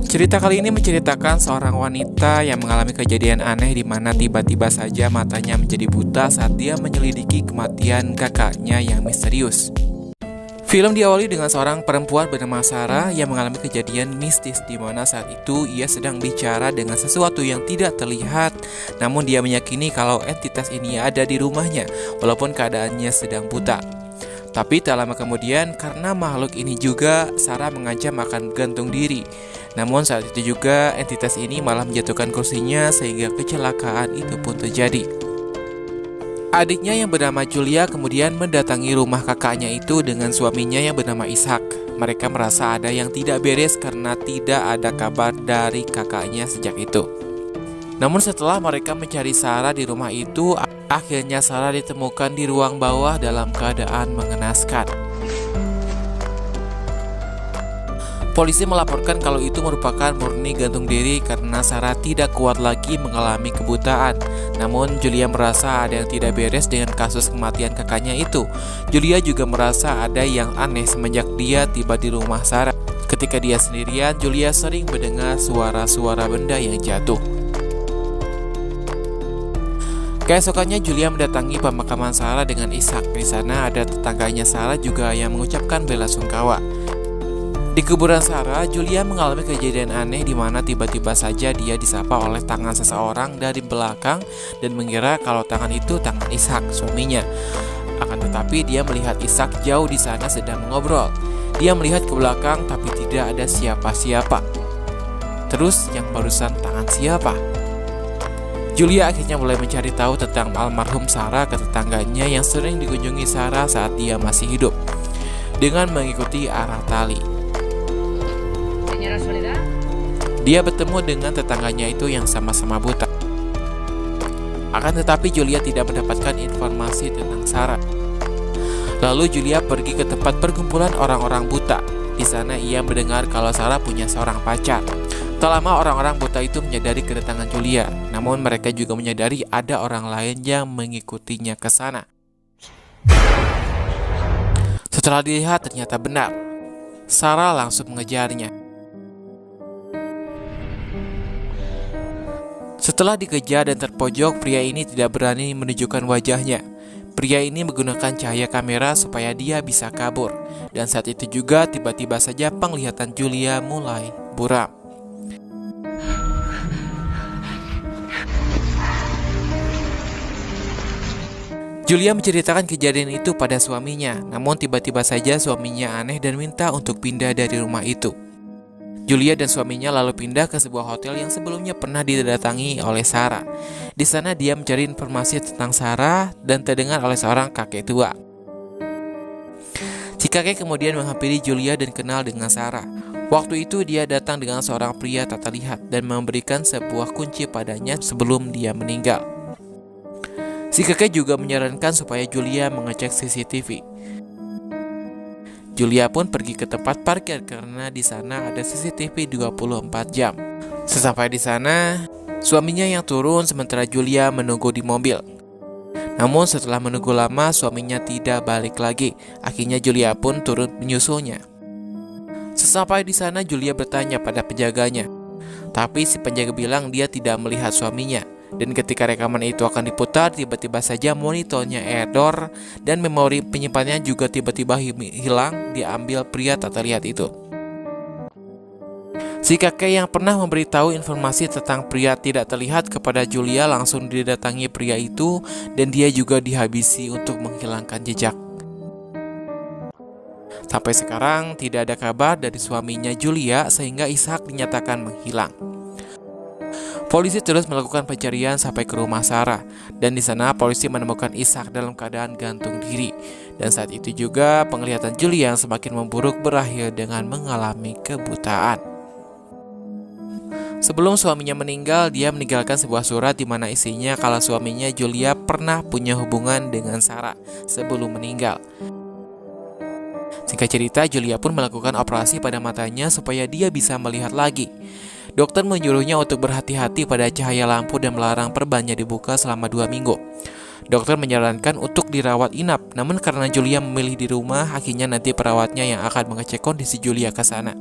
Cerita kali ini menceritakan seorang wanita yang mengalami kejadian aneh di mana tiba-tiba saja matanya menjadi buta saat dia menyelidiki kematian kakaknya yang misterius. Film diawali dengan seorang perempuan bernama Sarah yang mengalami kejadian mistis di mana saat itu ia sedang bicara dengan sesuatu yang tidak terlihat, namun dia meyakini kalau entitas ini ada di rumahnya walaupun keadaannya sedang buta. Tapi tak lama kemudian, karena makhluk ini juga, Sarah mengancam akan gantung diri. Namun saat itu juga entitas ini malah menjatuhkan kursinya sehingga kecelakaan itu pun terjadi. Adiknya yang bernama Julia kemudian mendatangi rumah kakaknya itu dengan suaminya yang bernama Ishak. Mereka merasa ada yang tidak beres karena tidak ada kabar dari kakaknya sejak itu. Namun setelah mereka mencari Sarah di rumah itu, akhirnya Sarah ditemukan di ruang bawah dalam keadaan mengenaskan. Polisi melaporkan kalau itu merupakan murni gantung diri karena Sarah tidak kuat lagi mengalami kebutaan. Namun Julia merasa ada yang tidak beres dengan kasus kematian kakaknya itu. Julia juga merasa ada yang aneh semenjak dia tiba di rumah Sarah. Ketika dia sendirian, Julia sering mendengar suara-suara benda yang jatuh. Keesokannya Julia mendatangi pemakaman Sarah dengan Ishak. Di sana ada tetangganya Sarah juga yang mengucapkan bela sungkawa. Di kuburan Sarah, Julia mengalami kejadian aneh di mana tiba-tiba saja dia disapa oleh tangan seseorang dari belakang dan mengira kalau tangan itu tangan Ishak, suaminya. Akan tetapi dia melihat Ishak jauh di sana sedang mengobrol. Dia melihat ke belakang tapi tidak ada siapa-siapa. Terus yang barusan tangan siapa? Julia akhirnya mulai mencari tahu tentang almarhum Sarah ke tetangganya yang sering dikunjungi Sarah saat dia masih hidup, dengan mengikuti arah tali. Dia bertemu dengan tetangganya itu yang sama-sama buta. Akan tetapi Julia tidak mendapatkan informasi tentang Sarah. Lalu Julia pergi ke tempat perkumpulan orang-orang buta. Di sana ia mendengar kalau Sarah punya seorang pacar. Tak lama orang-orang buta itu menyadari kedatangan Julia, namun mereka juga menyadari ada orang lain yang mengikutinya ke sana. Setelah dilihat ternyata benar. Sarah langsung mengejarnya. Setelah dikejar dan terpojok, pria ini tidak berani menunjukkan wajahnya. Pria ini menggunakan cahaya kamera supaya dia bisa kabur. Dan saat itu juga tiba-tiba saja penglihatan Julia mulai buram. Julia menceritakan kejadian itu pada suaminya, namun tiba-tiba saja suaminya aneh dan minta untuk pindah dari rumah itu. Julia dan suaminya lalu pindah ke sebuah hotel yang sebelumnya pernah didatangi oleh Sarah. Di sana dia mencari informasi tentang Sarah dan terdengar oleh seorang kakek tua. Si kakek kemudian menghampiri Julia dan kenal dengan Sarah. Waktu itu dia datang dengan seorang pria tak terlihat dan memberikan sebuah kunci padanya sebelum dia meninggal. Si kakek juga menyarankan supaya Julia mengecek CCTV. Julia pun pergi ke tempat parkir karena di sana ada CCTV 24 jam. Sesampai di sana, suaminya yang turun sementara Julia menunggu di mobil. Namun setelah menunggu lama, suaminya tidak balik lagi. Akhirnya Julia pun turun menyusulnya. Sesampai di sana, Julia bertanya pada penjaganya. Tapi si penjaga bilang dia tidak melihat suaminya. Dan ketika rekaman itu akan diputar, tiba-tiba saja monitornya error dan memori penyimpanannya juga tiba-tiba hilang, diambil pria tak terlihat itu. Si kakek yang pernah memberitahu informasi tentang pria tidak terlihat kepada Julia langsung didatangi pria itu dan dia juga dihabisi untuk menghilangkan jejak. Sampai sekarang tidak ada kabar dari suaminya Julia sehingga Ishak dinyatakan menghilang. Polisi terus melakukan pencarian sampai ke rumah Sarah dan di sana polisi menemukan Ishak dalam keadaan gantung diri. Dan saat itu juga penglihatan Julia yang semakin memburuk berakhir dengan mengalami kebutaan. Sebelum suaminya meninggal, dia meninggalkan sebuah surat di mana isinya kalau suaminya Julia pernah punya hubungan dengan Sarah sebelum meninggal. Singkat cerita, Julia pun melakukan operasi pada matanya supaya dia bisa melihat lagi. Dokter menyuruhnya untuk berhati-hati pada cahaya lampu dan melarang perbannya dibuka selama 2 minggu. Dokter menyarankan untuk dirawat inap, namun karena Julia memilih di rumah, akhirnya nanti perawatnya yang akan mengecek kondisi Julia ke sana.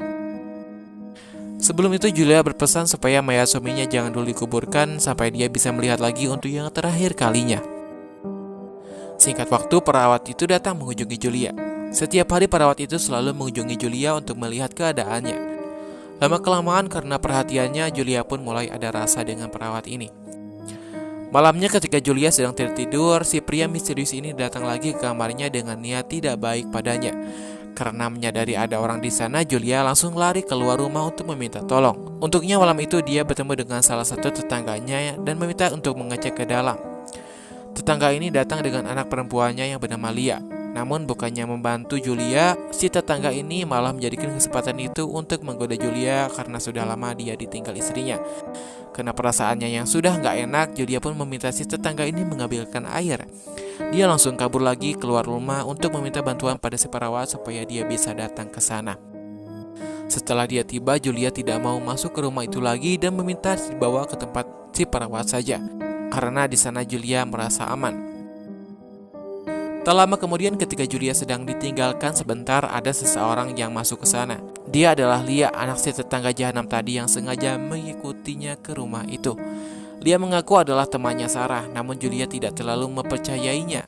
Sebelum itu Julia berpesan supaya mayat suaminya jangan dulu dikuburkan sampai dia bisa melihat lagi untuk yang terakhir kalinya. Singkat waktu, perawat itu datang mengunjungi Julia. Setiap hari perawat itu selalu mengunjungi Julia untuk melihat keadaannya. Lama-kelamaan karena perhatiannya, Julia pun mulai ada rasa dengan perawat ini. Malamnya ketika Julia sedang tertidur, si pria misterius ini datang lagi ke kamarnya dengan niat tidak baik padanya. Karena menyadari ada orang di sana, Julia langsung lari keluar rumah untuk meminta tolong. Untuknya malam itu dia bertemu dengan salah satu tetangganya dan meminta untuk mengecek ke dalam. Tetangga ini datang dengan anak perempuannya yang bernama Lia. Namun bukannya membantu Julia, si tetangga ini malah menjadikan kesempatan itu untuk menggoda Julia karena sudah lama dia ditinggal istrinya. Karena perasaannya yang sudah gak enak, Julia pun meminta si tetangga ini mengambilkan air. Dia langsung kabur lagi keluar rumah untuk meminta bantuan pada si perawat supaya dia bisa datang ke sana. Setelah dia tiba, Julia tidak mau masuk ke rumah itu lagi dan meminta dibawa ke tempat si perawat saja. Karena di sana Julia merasa aman. Tak lama kemudian ketika Julia sedang ditinggalkan sebentar, ada seseorang yang masuk ke sana. Dia adalah Lia, anak si tetangga jahanam tadi yang sengaja mengikutinya ke rumah itu. Lia mengaku adalah temannya Sarah, namun Julia tidak terlalu mempercayainya.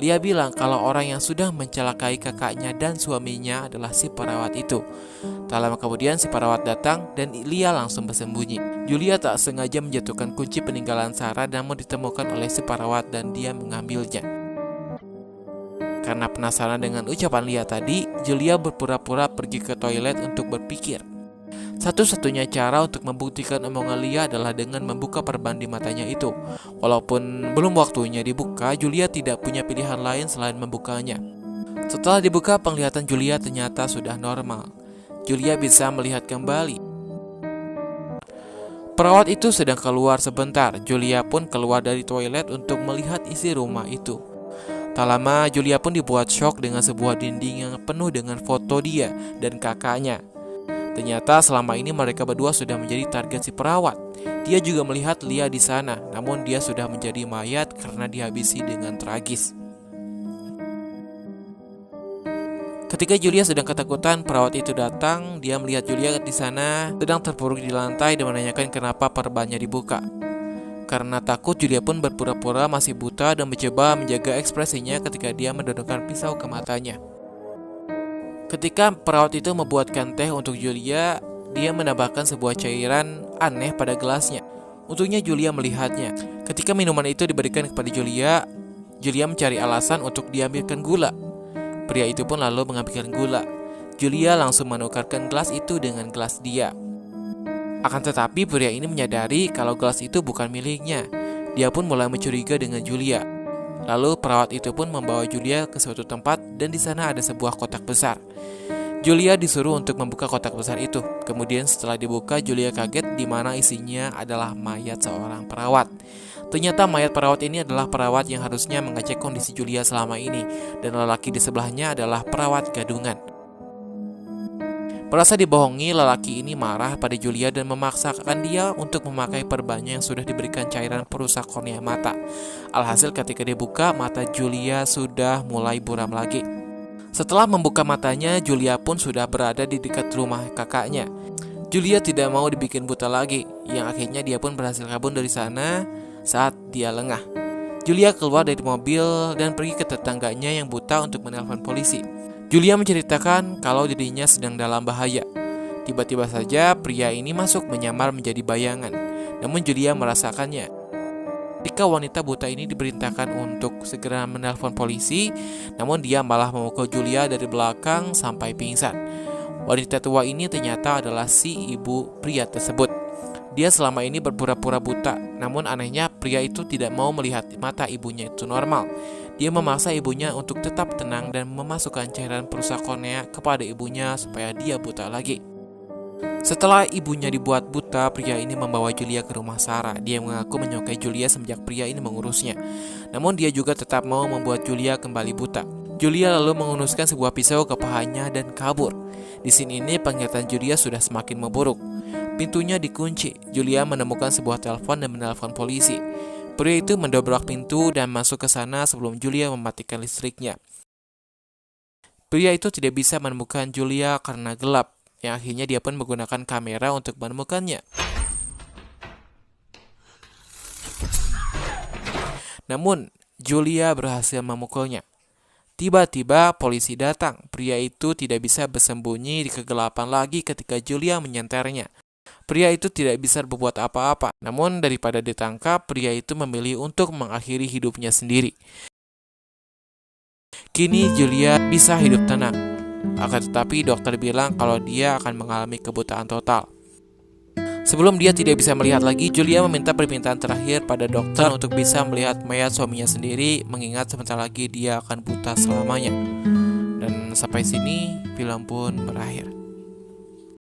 Lia bilang kalau orang yang sudah mencelakai kakaknya dan suaminya adalah si perawat itu. Tak lama kemudian si perawat datang dan Lia langsung bersembunyi. Julia tak sengaja menjatuhkan kunci peninggalan Sarah namun ditemukan oleh si perawat dan dia mengambilnya. Karena penasaran dengan ucapan Lia tadi, Julia berpura-pura pergi ke toilet untuk berpikir. Satu-satunya cara untuk membuktikan omongan Lia adalah dengan membuka perban di matanya itu. Walaupun belum waktunya dibuka, Julia tidak punya pilihan lain selain membukanya. Setelah dibuka, penglihatan Julia ternyata sudah normal. Julia bisa melihat kembali. Perawat itu sedang keluar sebentar. Julia pun keluar dari toilet untuk melihat isi rumah itu. Tak lama, Julia pun dibuat syok dengan sebuah dinding yang penuh dengan foto dia dan kakaknya. Ternyata selama ini mereka berdua sudah menjadi target si perawat. Dia juga melihat Lia di sana, namun dia sudah menjadi mayat karena dihabisi dengan tragis. Ketika Julia sedang ketakutan, perawat itu datang. Dia melihat Julia di sana sedang terpuruk di lantai dan menanyakan kenapa perbannya dibuka. Karena takut, Julia pun berpura-pura masih buta dan mencoba menjaga ekspresinya ketika dia mendodongkan pisau ke matanya. Ketika perawat itu membuatkan teh untuk Julia, dia menambahkan sebuah cairan aneh pada gelasnya. Untungnya Julia melihatnya. Ketika minuman itu diberikan kepada Julia, Julia mencari alasan untuk diambilkan gula. Pria itu pun lalu mengambilkan gula. Julia langsung menukarkan gelas itu dengan gelas dia. Akan tetapi pria ini menyadari kalau gelas itu bukan miliknya. Dia pun mulai mencuriga dengan Julia. Lalu perawat itu pun membawa Julia ke suatu tempat dan di sana ada sebuah kotak besar. Julia disuruh untuk membuka kotak besar itu. Kemudian setelah dibuka, Julia kaget di mana isinya adalah mayat seorang perawat. Ternyata mayat perawat ini adalah perawat yang harusnya mengecek kondisi Julia selama ini, dan lelaki di sebelahnya adalah perawat gadungan. Merasa dibohongi, lelaki ini marah pada Julia dan memaksakan dia untuk memakai perbannya yang sudah diberikan cairan perusak kornea mata. Alhasil ketika dibuka, mata Julia sudah mulai buram lagi. Setelah membuka matanya, Julia pun sudah berada di dekat rumah kakaknya. Julia tidak mau dibikin buta lagi, yang akhirnya dia pun berhasil kabur dari sana saat dia lengah. Julia keluar dari mobil dan pergi ke tetangganya yang buta untuk menelpon polisi. Julia menceritakan kalau dirinya sedang dalam bahaya. Tiba-tiba saja pria ini masuk menyamar menjadi bayangan. Namun Julia merasakannya. Ketika wanita buta ini diperintahkan untuk segera menelpon polisi, namun dia malah memukul Julia dari belakang sampai pingsan. Wanita tua ini ternyata adalah si ibu pria tersebut. Dia selama ini berpura-pura buta, namun anehnya pria itu tidak mau melihat mata ibunya itu normal. Dia memaksa ibunya untuk tetap tenang dan memasukkan cairan perusak kornea kepada ibunya supaya dia buta lagi. Setelah ibunya dibuat buta, pria ini membawa Julia ke rumah Sarah. Dia mengaku menyukai Julia semenjak pria ini mengurusnya. Namun dia juga tetap mau membuat Julia kembali buta. Julia lalu menghunuskan sebuah pisau ke pahanya dan kabur. Di sini penglihatan Julia sudah semakin memburuk. Pintunya dikunci. Julia menemukan sebuah telepon dan menelpon polisi. Pria itu mendobrak pintu dan masuk ke sana sebelum Julia mematikan listriknya. Pria itu tidak bisa menemukan Julia karena gelap. yang akhirnya dia pun menggunakan kamera untuk menemukannya. Namun, Julia berhasil memukulnya. Tiba-tiba polisi datang. Pria itu tidak bisa bersembunyi di kegelapan lagi ketika Julia menyenternya. Pria itu tidak bisa berbuat apa-apa. Namun daripada ditangkap, pria itu memilih untuk mengakhiri hidupnya sendiri. Kini Julia bisa hidup tenang. Akan tetapi dokter bilang kalau dia akan mengalami kebutaan total. Sebelum dia tidak bisa melihat lagi, Julia meminta permintaan terakhir pada dokter untuk bisa melihat mayat suaminya sendiri, mengingat sebentar lagi dia akan buta selamanya. Dan sampai sini film pun berakhir.